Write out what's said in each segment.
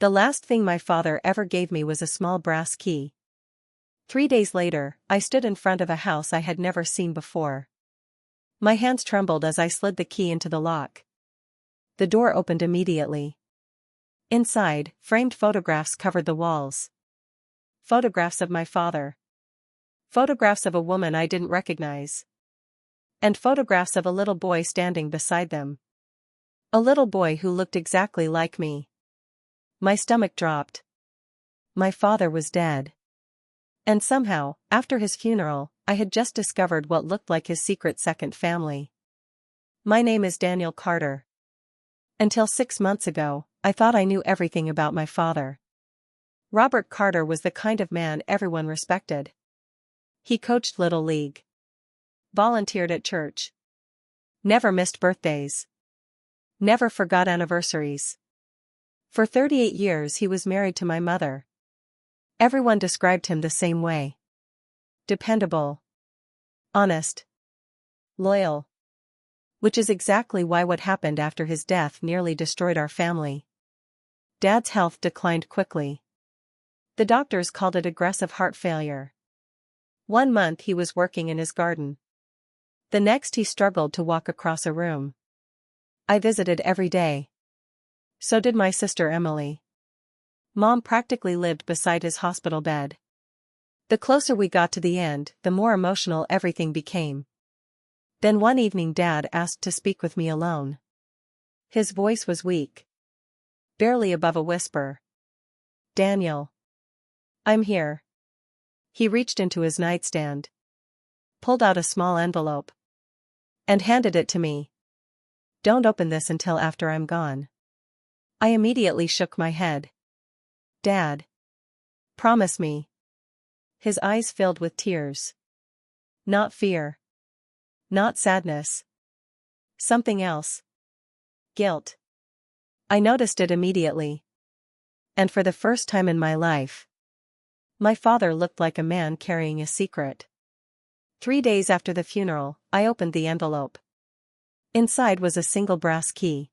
The last thing my father ever gave me was a small brass key. 3 days later, I stood in front of a house I had never seen before. My hands trembled as I slid the key into the lock. The door opened immediately. Inside, framed photographs covered the walls. Photographs of my father. Photographs of a woman I didn't recognize. And photographs of a little boy standing beside them. A little boy who looked exactly like me. My stomach dropped. My father was dead. And somehow, after his funeral, I had just discovered what looked like his secret second family. My name is Daniel Carter. Until 6 months ago, I thought I knew everything about my father. Robert Carter was the kind of man everyone respected. He coached Little League. Volunteered at church. Never missed birthdays. Never forgot anniversaries. For 38 years he was married to my mother. Everyone described him the same way. Dependable. Honest. Loyal. Which is exactly why what happened after his death nearly destroyed our family. Dad's health declined quickly. The doctors called it aggressive heart failure. 1 month he was working in his garden. The next he struggled to walk across a room. I visited every day. So did my sister Emily. Mom practically lived beside his hospital bed. The closer we got to the end, the more emotional everything became. Then one evening Dad asked to speak with me alone. His voice was weak. Barely above a whisper. "Daniel. I'm here." He reached into his nightstand. Pulled out a small envelope. And handed it to me. "Don't open this until after I'm gone." I immediately shook my head. "Dad. Promise me." His eyes filled with tears. Not fear. Not sadness. Something else. Guilt. I noticed it immediately. And for the first time in my life, my father looked like a man carrying a secret. 3 days after the funeral, I opened the envelope. Inside was a single brass key.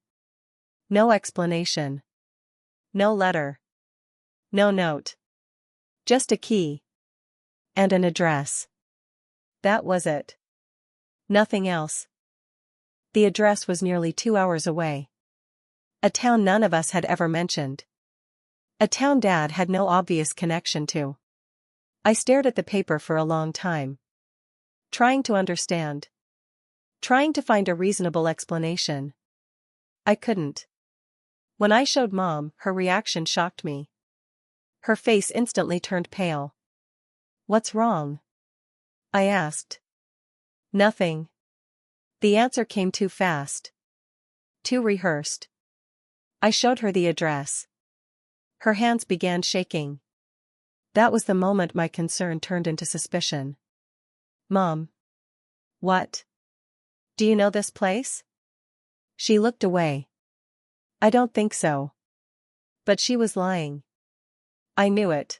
No explanation. No letter. No note. Just a key. And an address. That was it. Nothing else. The address was nearly 2 hours away. A town none of us had ever mentioned. A town Dad had no obvious connection to. I stared at the paper for a long time. Trying to understand. Trying to find a reasonable explanation. I couldn't. When I showed Mom, her reaction shocked me. Her face instantly turned pale. "What's wrong?" I asked. "Nothing." The answer came too fast. Too rehearsed. I showed her the address. Her hands began shaking. That was the moment my concern turned into suspicion. "Mom. What? Do you know this place?" She looked away. "I don't think so." But she was lying. I knew it.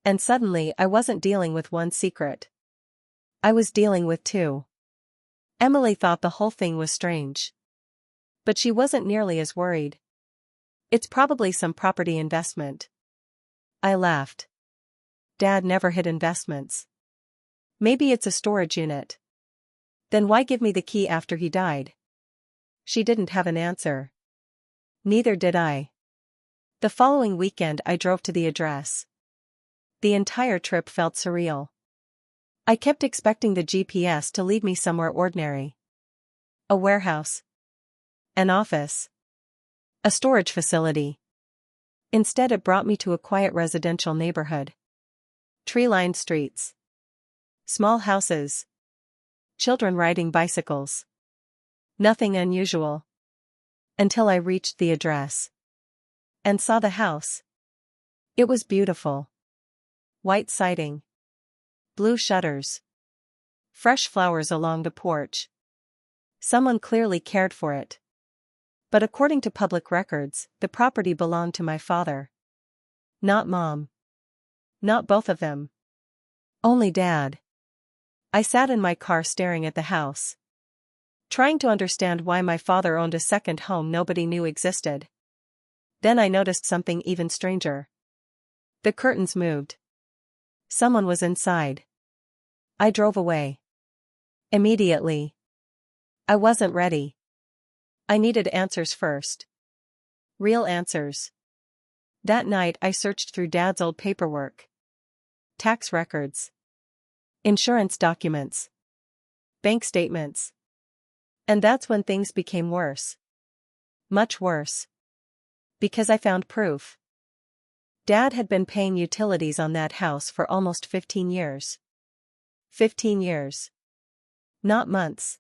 And suddenly I wasn't dealing with one secret. I was dealing with two. Emily thought the whole thing was strange. But she wasn't nearly as worried. "It's probably some property investment." I laughed. Dad never hid investments. "Maybe it's a storage unit." "Then why give me the key after he died?" She didn't have an answer. Neither did I. The following weekend I drove to the address. The entire trip felt surreal. I kept expecting the GPS to lead me somewhere ordinary. A warehouse. An office. A storage facility. Instead it brought me to a quiet residential neighborhood. Tree-lined streets. Small houses. Children riding bicycles. Nothing unusual. Until I reached the address. And saw the house. It was beautiful. White siding. Blue shutters. Fresh flowers along the porch. Someone clearly cared for it. But according to public records, the property belonged to my father. Not Mom. Not both of them. Only Dad. I sat in my car staring at the house. Trying to understand why my father owned a second home nobody knew existed. Then I noticed something even stranger. The curtains moved. Someone was inside. I drove away. Immediately. I wasn't ready. I needed answers first. Real answers. That night I searched through Dad's old paperwork. Tax records. Insurance documents. Bank statements. And that's when things became worse. Much worse. Because I found proof. Dad had been paying utilities on that house for almost 15 years. 15 years. Not months.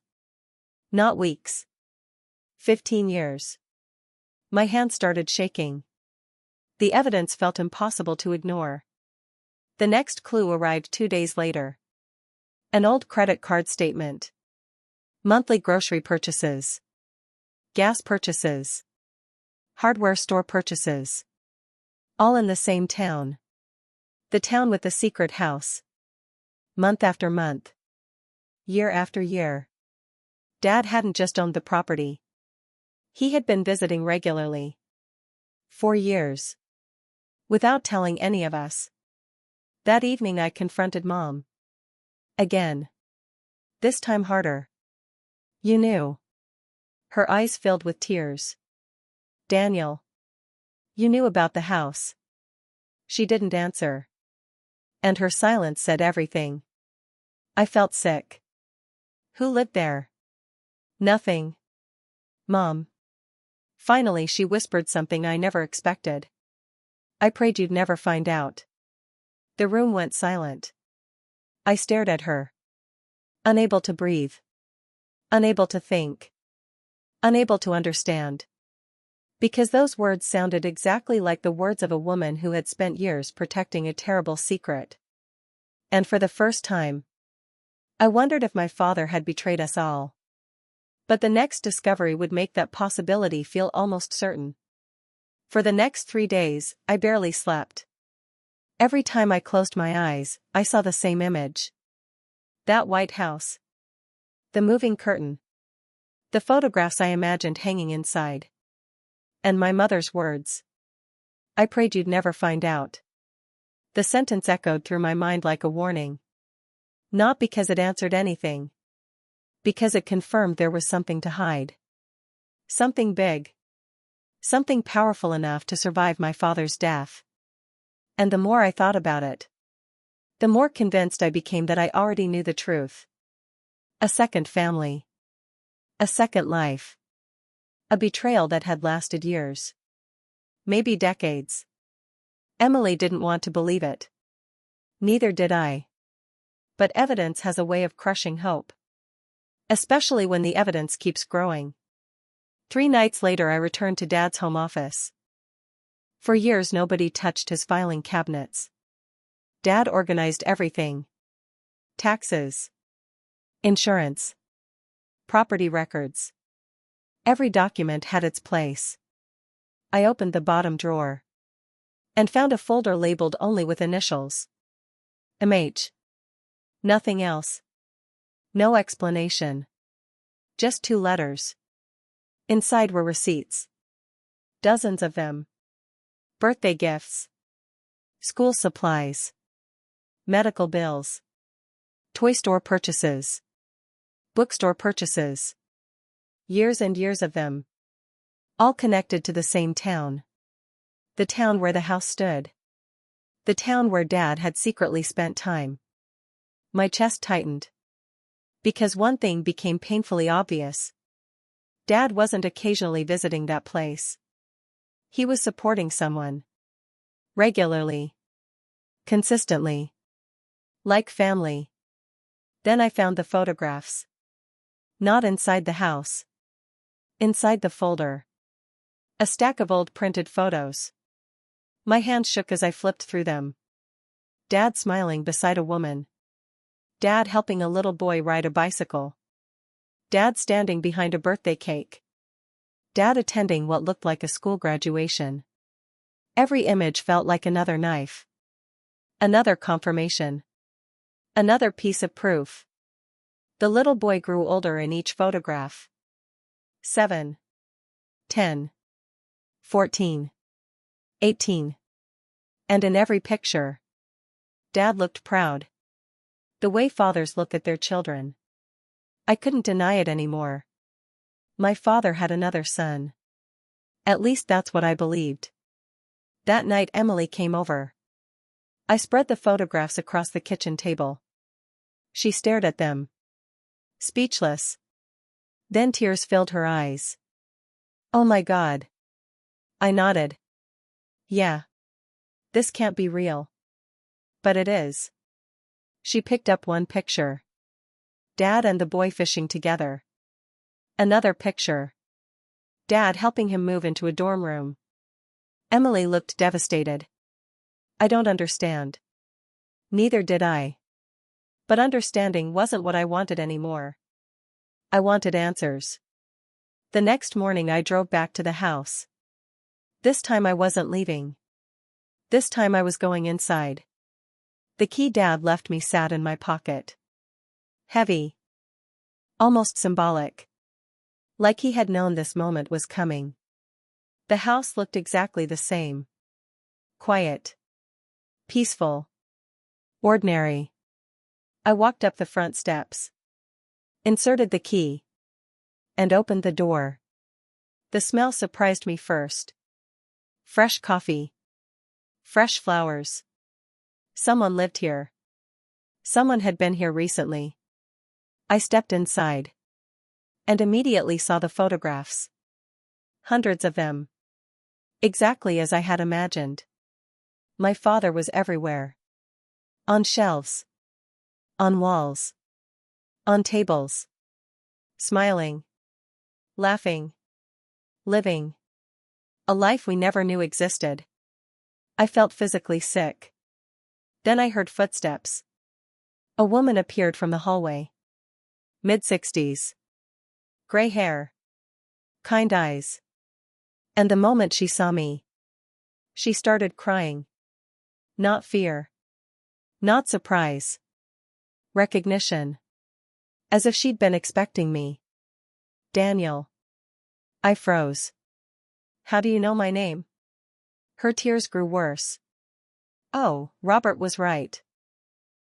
Not weeks. 15 years. My hand started shaking. The evidence felt impossible to ignore. The next clue arrived 2 days later. An old credit card statement. Monthly grocery purchases. Gas purchases. Hardware store purchases. All in the same town. The town with the secret house. Month after month. Year after year. Dad hadn't just owned the property. He had been visiting regularly. 4 years. Without telling any of us. That evening I confronted Mom. Again. This time harder. You knew. Her eyes filled with tears. Daniel. You knew about the house. She didn't answer. And her silence said everything. I felt sick. Who lived there? Nothing. Mom. Finally she whispered something I never expected. I prayed you'd never find out. The room went silent. I stared at her. Unable to breathe. Unable to think. Unable to understand. Because those words sounded exactly like the words of a woman who had spent years protecting a terrible secret. And for the first time, I wondered if my father had betrayed us all. But the next discovery would make that possibility feel almost certain. For the next 3 days, I barely slept. Every time I closed my eyes, I saw the same image. That white house. The moving curtain. The photographs I imagined hanging inside. And my mother's words. I prayed you'd never find out. The sentence echoed through my mind like a warning. Not because it answered anything. Because it confirmed there was something to hide. Something big. Something powerful enough to survive my father's death. And the more I thought about it, the more convinced I became that I already knew the truth. A second family. A second life. A betrayal that had lasted years. Maybe decades. Emily didn't want to believe it. Neither did I. But evidence has a way of crushing hope. Especially when the evidence keeps growing. 3 nights later I returned to Dad's home office. For years nobody touched his filing cabinets. Dad organized everything. Taxes. Insurance. Property records. Every document had its place. I opened the bottom drawer. And found a folder labeled only with initials. MH. Nothing else. No explanation. Just 2 letters. Inside were receipts. Dozens of them. Birthday gifts. School supplies. Medical bills. Toy store purchases. Bookstore purchases. Years and years of them. All connected to the same town. The town where the house stood. The town where Dad had secretly spent time. My chest tightened. Because one thing became painfully obvious. Dad wasn't occasionally visiting that place. He was supporting someone. Regularly. Consistently. Like family. Then I found the photographs. Not inside the house. Inside the folder. A stack of old printed photos. My hand shook as I flipped through them. Dad smiling beside a woman. Dad helping a little boy ride a bicycle. Dad standing behind a birthday cake. Dad attending what looked like a school graduation. Every image felt like another knife. Another confirmation. Another piece of proof. The little boy grew older in each photograph. 7. 10. 14. 18. And in every picture, Dad looked proud. The way fathers look at their children. I couldn't deny it anymore. My father had another son. At least that's what I believed. That night Emily came over. I spread the photographs across the kitchen table. She stared at them, speechless. Then tears filled her eyes. Oh my God. I nodded. Yeah. This can't be real. But it is. She picked up one picture. Dad and the boy fishing together. Another picture. Dad helping him move into a dorm room. Emily looked devastated. I don't understand. Neither did I. But understanding wasn't what I wanted anymore. I wanted answers. The next morning I drove back to the house. This time I wasn't leaving. This time I was going inside. The key Dad left me sat in my pocket. Heavy. Almost symbolic. Like he had known this moment was coming. The house looked exactly the same. Quiet. Peaceful. Ordinary. I walked up the front steps. Inserted the key. And opened the door. The smell surprised me first. Fresh coffee. Fresh flowers. Someone lived here. Someone had been here recently. I stepped inside. And immediately saw the photographs. Hundreds of them. Exactly as I had imagined. My father was everywhere. On shelves. On walls. On tables. Smiling. Laughing. Living. A life we never knew existed. I felt physically sick. Then I heard footsteps. A woman appeared from the hallway. Mid-60s. Gray hair. Kind eyes. And the moment she saw me, she started crying. Not fear. Not surprise. Recognition. As if she'd been expecting me. Daniel. I froze. How do you know my name? Her tears grew worse. Oh, Robert was right.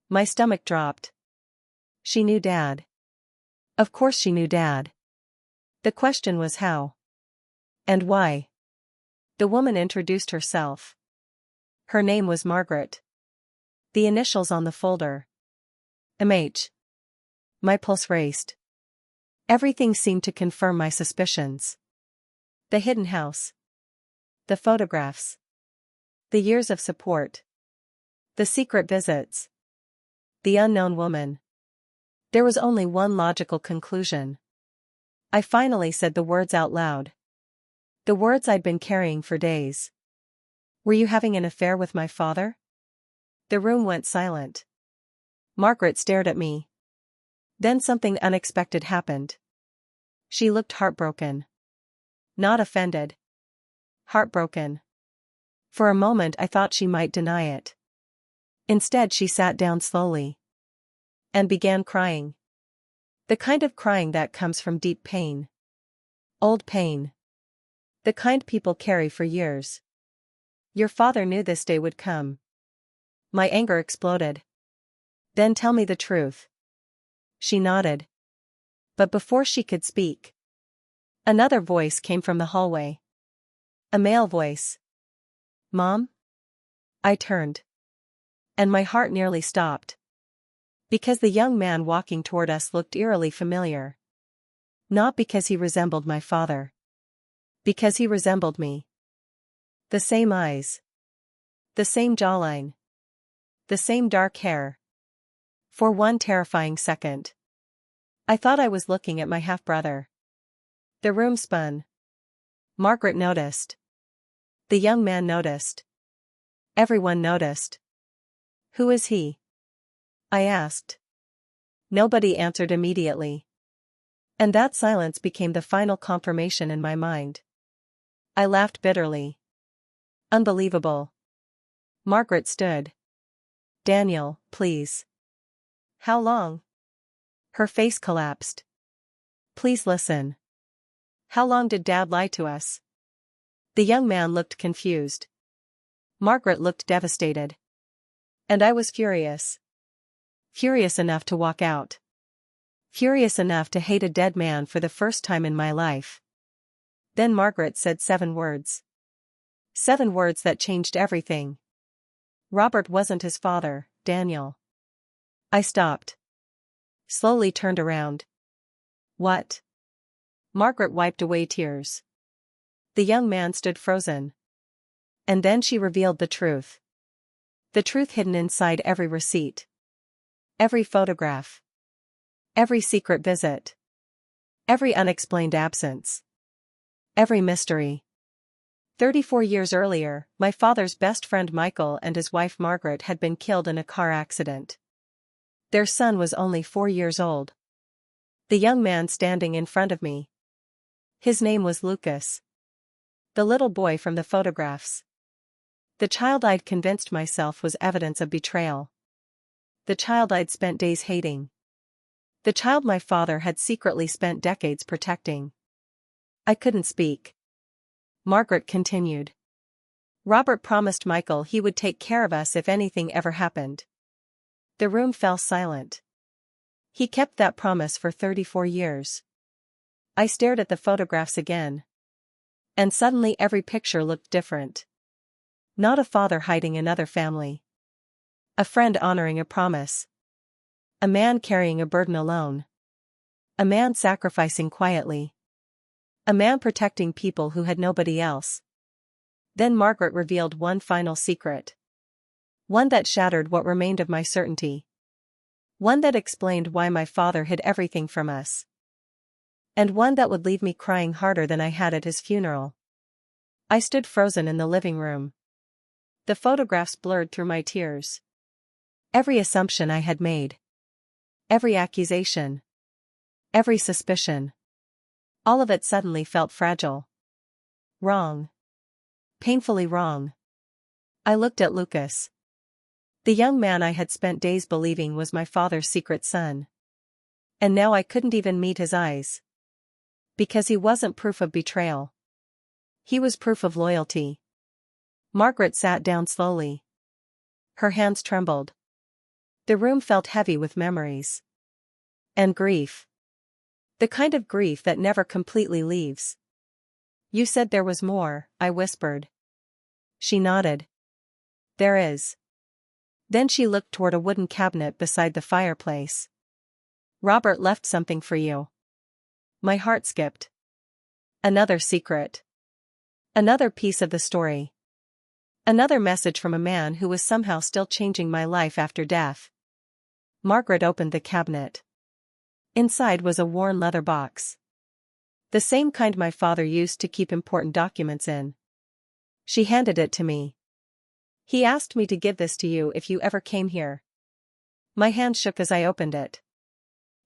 My stomach dropped. She knew Dad. Of course she knew Dad. The question was how. And why. The woman introduced herself. Her name was Margaret. The initials on the folder. MH. My pulse raced. Everything seemed to confirm my suspicions. The hidden house. The photographs. The years of support. The secret visits. The unknown woman. There was only one logical conclusion. I finally said the words out loud. The words I'd been carrying for days. Were you having an affair with my father? The room went silent. Margaret stared at me. Then something unexpected happened. She looked heartbroken. Not offended. Heartbroken. For a moment I thought she might deny it. Instead she sat down slowly. And began crying. The kind of crying that comes from deep pain. Old pain. The kind people carry for years. Your father knew this day would come. My anger exploded. Then tell me the truth. She nodded. But before she could speak, another voice came from the hallway. A male voice. Mom? I turned. And my heart nearly stopped. Because the young man walking toward us looked eerily familiar. Not because he resembled my father. Because he resembled me. The same eyes. The same jawline. The same dark hair. For one terrifying second, I thought I was looking at my half-brother. The room spun. Margaret noticed. The young man noticed. Everyone noticed. Who is he? I asked. Nobody answered immediately. And that silence became the final confirmation in my mind. I laughed bitterly. Unbelievable. Margaret stood. Daniel, please. How long? Her face collapsed. Please listen. How long did Dad lie to us? The young man looked confused. Margaret looked devastated. And I was furious. Furious enough to walk out. Furious enough to hate a dead man for the first time in my life. Then Margaret said 7 words. 7 words that changed everything. Robert wasn't his father, Daniel. I stopped. Slowly turned around. What? Margaret wiped away tears. The young man stood frozen. And then she revealed the truth. The truth hidden inside every receipt. Every photograph. Every secret visit. Every unexplained absence. Every mystery. 34 years earlier, my father's best friend Michael and his wife Margaret had been killed in a car accident. Their son was only 4 years old. The young man standing in front of me. His name was Lucas. The little boy from the photographs. The child I'd convinced myself was evidence of betrayal. The child I'd spent days hating. The child my father had secretly spent decades protecting. I couldn't speak. Margaret continued. Robert promised Michael he would take care of us if anything ever happened. The room fell silent. He kept that promise for 34 years. I stared at the photographs again. And suddenly every picture looked different. Not a father hiding another family. A friend honoring a promise. A man carrying a burden alone. A man sacrificing quietly. A man protecting people who had nobody else. Then Margaret revealed one final secret. One that shattered what remained of my certainty. One that explained why my father hid everything from us. And one that would leave me crying harder than I had at his funeral. I stood frozen in the living room. The photographs blurred through my tears. Every assumption I had made. Every accusation. Every suspicion. All of it suddenly felt fragile. Wrong. Painfully wrong. I looked at Lucas. The young man I had spent days believing was my father's secret son. And now I couldn't even meet his eyes. Because he wasn't proof of betrayal. He was proof of loyalty. Margaret sat down slowly. Her hands trembled. The room felt heavy with memories. And grief. The kind of grief that never completely leaves. You said there was more, I whispered. She nodded. There is. Then she looked toward a wooden cabinet beside the fireplace. Robert left something for you. My heart skipped. Another secret. Another piece of the story. Another message from a man who was somehow still changing my life after death. Margaret opened the cabinet. Inside was a worn leather box. The same kind my father used to keep important documents in. She handed it to me. He asked me to give this to you if you ever came here. My hand shook as I opened it.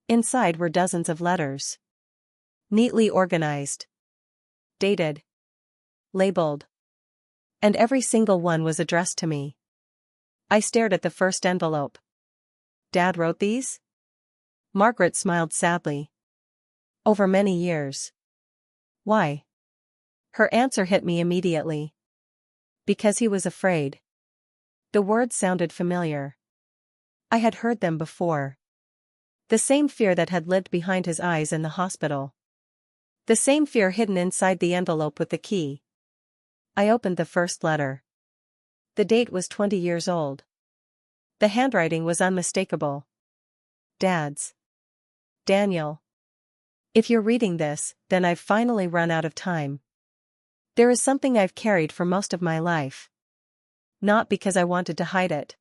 Inside were dozens of letters. Neatly organized. Dated. Labeled. And every single one was addressed to me. I stared at the first envelope. Dad wrote these? Margaret smiled sadly. Over many years. Why? Her answer hit me immediately. Because he was afraid. The words sounded familiar. I had heard them before. The same fear that had lived behind his eyes in the hospital. The same fear hidden inside the envelope with the key. I opened the first letter. The date was 20 years old. The handwriting was unmistakable. Dad's. Daniel. If you're reading this, then I've finally run out of time. There is something I've carried for most of my life. Not because I wanted to hide it.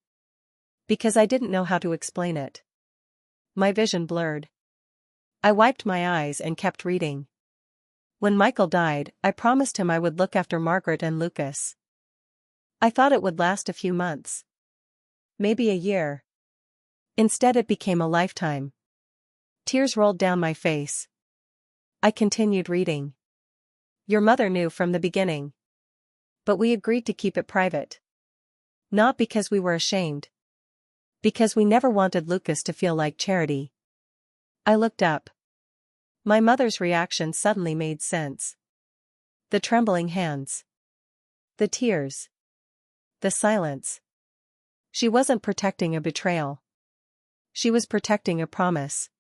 Because I didn't know how to explain it. My vision blurred. I wiped my eyes and kept reading. When Michael died, I promised him I would look after Margaret and Lucas. I thought it would last a few months. Maybe a year. Instead it became a lifetime. Tears rolled down my face. I continued reading. Your mother knew from the beginning. But we agreed to keep it private. Not because we were ashamed. Because we never wanted Lucas to feel like charity. I looked up. My mother's reaction suddenly made sense. The trembling hands. The tears. The silence. She wasn't protecting a betrayal. She was protecting a promise.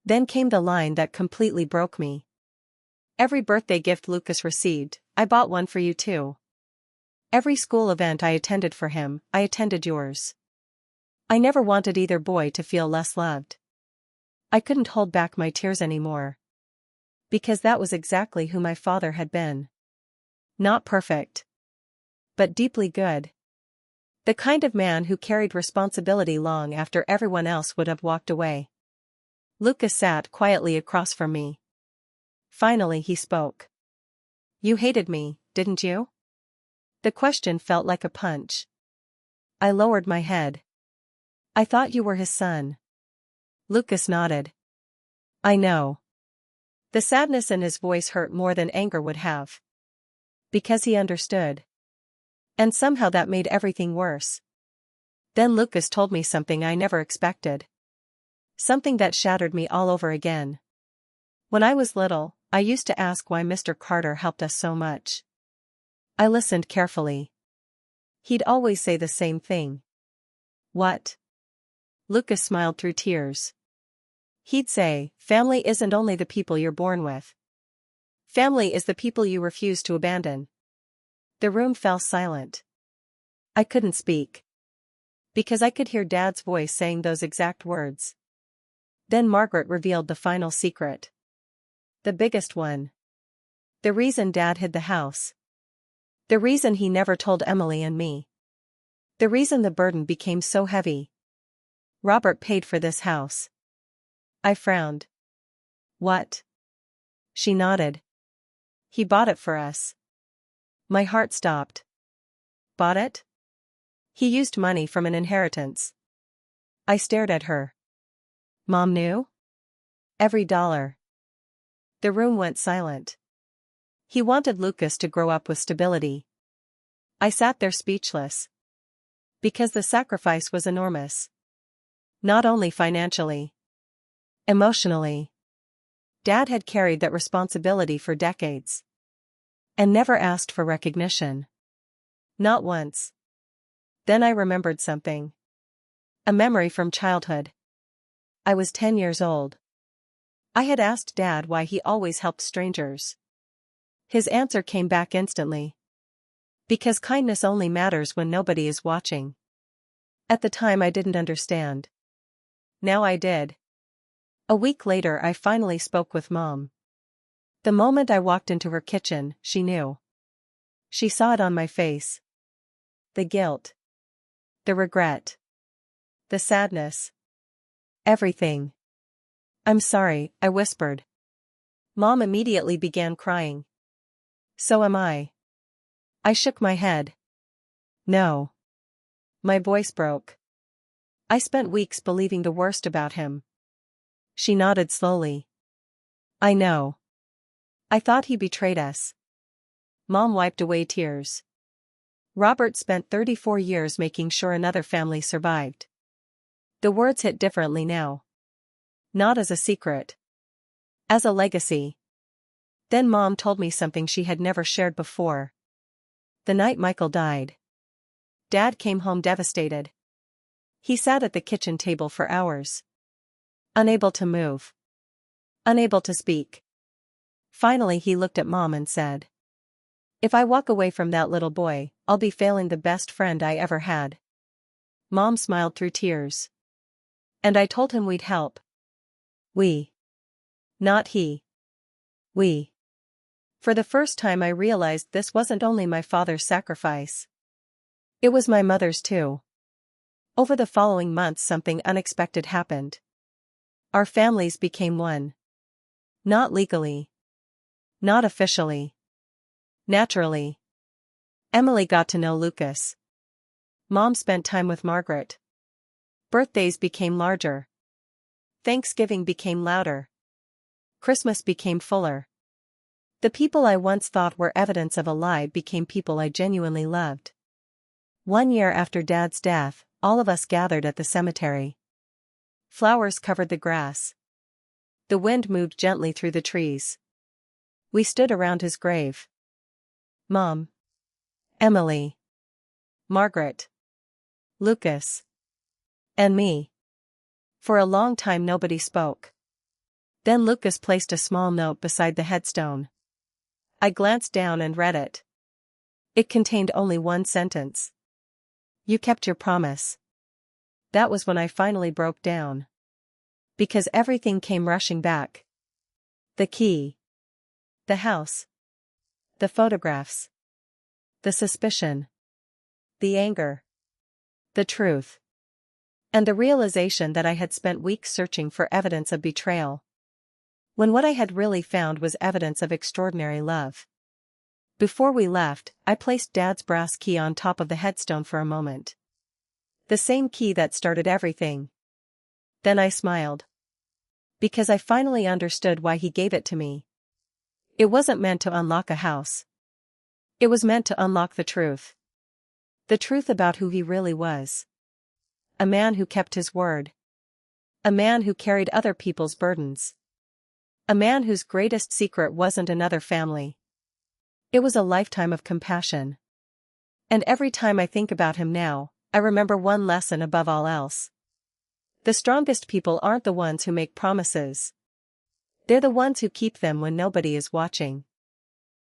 Then came the line that completely broke me. Every birthday gift Lucas received, I bought one for you too. Every school event I attended for him, I attended yours. I never wanted either boy to feel less loved. I couldn't hold back my tears anymore. Because that was exactly who my father had been. Not perfect. But deeply good. The kind of man who carried responsibility long after everyone else would have walked away. Lucas sat quietly across from me. Finally he spoke. You hated me, didn't you? The question felt like a punch. I lowered my head. I thought you were his son. Lucas nodded. I know. The sadness in his voice hurt more than anger would have. Because he understood. And somehow that made everything worse. Then Lucas told me something I never expected. Something that shattered me all over again. When I was little, I used to ask why Mr. Carter helped us so much. I listened carefully. He'd always say the same thing. What? Lucas smiled through tears. He'd say, family isn't only the people you're born with. Family is the people you refuse to abandon. The room fell silent. I couldn't speak. Because I could hear Dad's voice saying those exact words. Then Margaret revealed the final secret. The biggest one. The reason Dad hid the house. The reason he never told Emily and me. The reason the burden became so heavy. Robert paid for this house. I frowned. What? She nodded. He bought it for us. My heart stopped. Bought it? He used money from an inheritance. I stared at her. Mom knew? Every dollar. The room went silent. He wanted Lucas to grow up with stability. I sat there speechless. Because the sacrifice was enormous. Not only financially. Emotionally. Dad had carried that responsibility for decades. And never asked for recognition. Not once. Then I remembered something. A memory from childhood. I was 10 years old. I had asked Dad why he always helped strangers. His answer came back instantly. Because kindness only matters when nobody is watching. At the time I didn't understand. Now I did. A week later I finally spoke with Mom. The moment I walked into her kitchen, she knew. She saw it on my face. The guilt. The regret. The sadness. Everything. I'm sorry, I whispered. Mom immediately began crying. So am I. I shook my head. No. My voice broke. I spent weeks believing the worst about him. She nodded slowly. I know. I thought he betrayed us. Mom wiped away tears. Robert spent 34 years making sure another family survived. The words hit differently now. Not as a secret. As a legacy. Then Mom told me something she had never shared before. The night Michael died. Dad came home devastated. He sat at the kitchen table for hours. Unable to move. Unable to speak. Finally he looked at Mom and said. If I walk away from that little boy, I'll be failing the best friend I ever had. Mom smiled through tears. And I told him we'd help. We. Not he. We. For the first time I realized this wasn't only my father's sacrifice. It was my mother's too. Over the following months something unexpected happened. Our families became one. Not legally. Not officially. Naturally. Emily got to know Lucas. Mom spent time with Margaret. Birthdays became larger. Thanksgiving became louder. Christmas became fuller. The people I once thought were evidence of a lie became people I genuinely loved. 1 year after Dad's death, all of us gathered at the cemetery. Flowers covered the grass. The wind moved gently through the trees. We stood around his grave. Mom. Emily. Margaret, Lucas, and me. For a long time nobody spoke. Then Lucas placed a small note beside the headstone. I glanced down and read it. It contained only one sentence. You kept your promise. That was when I finally broke down. Because everything came rushing back. The key. The house. The photographs. The suspicion. The anger. The truth. And the realization that I had spent weeks searching for evidence of betrayal, when what I had really found was evidence of extraordinary love. Before we left, I placed Dad's brass key on top of the headstone for a moment. The same key that started everything. Then I smiled. Because I finally understood why he gave it to me. It wasn't meant to unlock a house. It was meant to unlock the truth. The truth about who he really was. A man who kept his word. A man who carried other people's burdens. A man whose greatest secret wasn't another family. It was a lifetime of compassion. And every time I think about him now, I remember one lesson above all else. The strongest people aren't the ones who make promises. They're the ones who keep them when nobody is watching.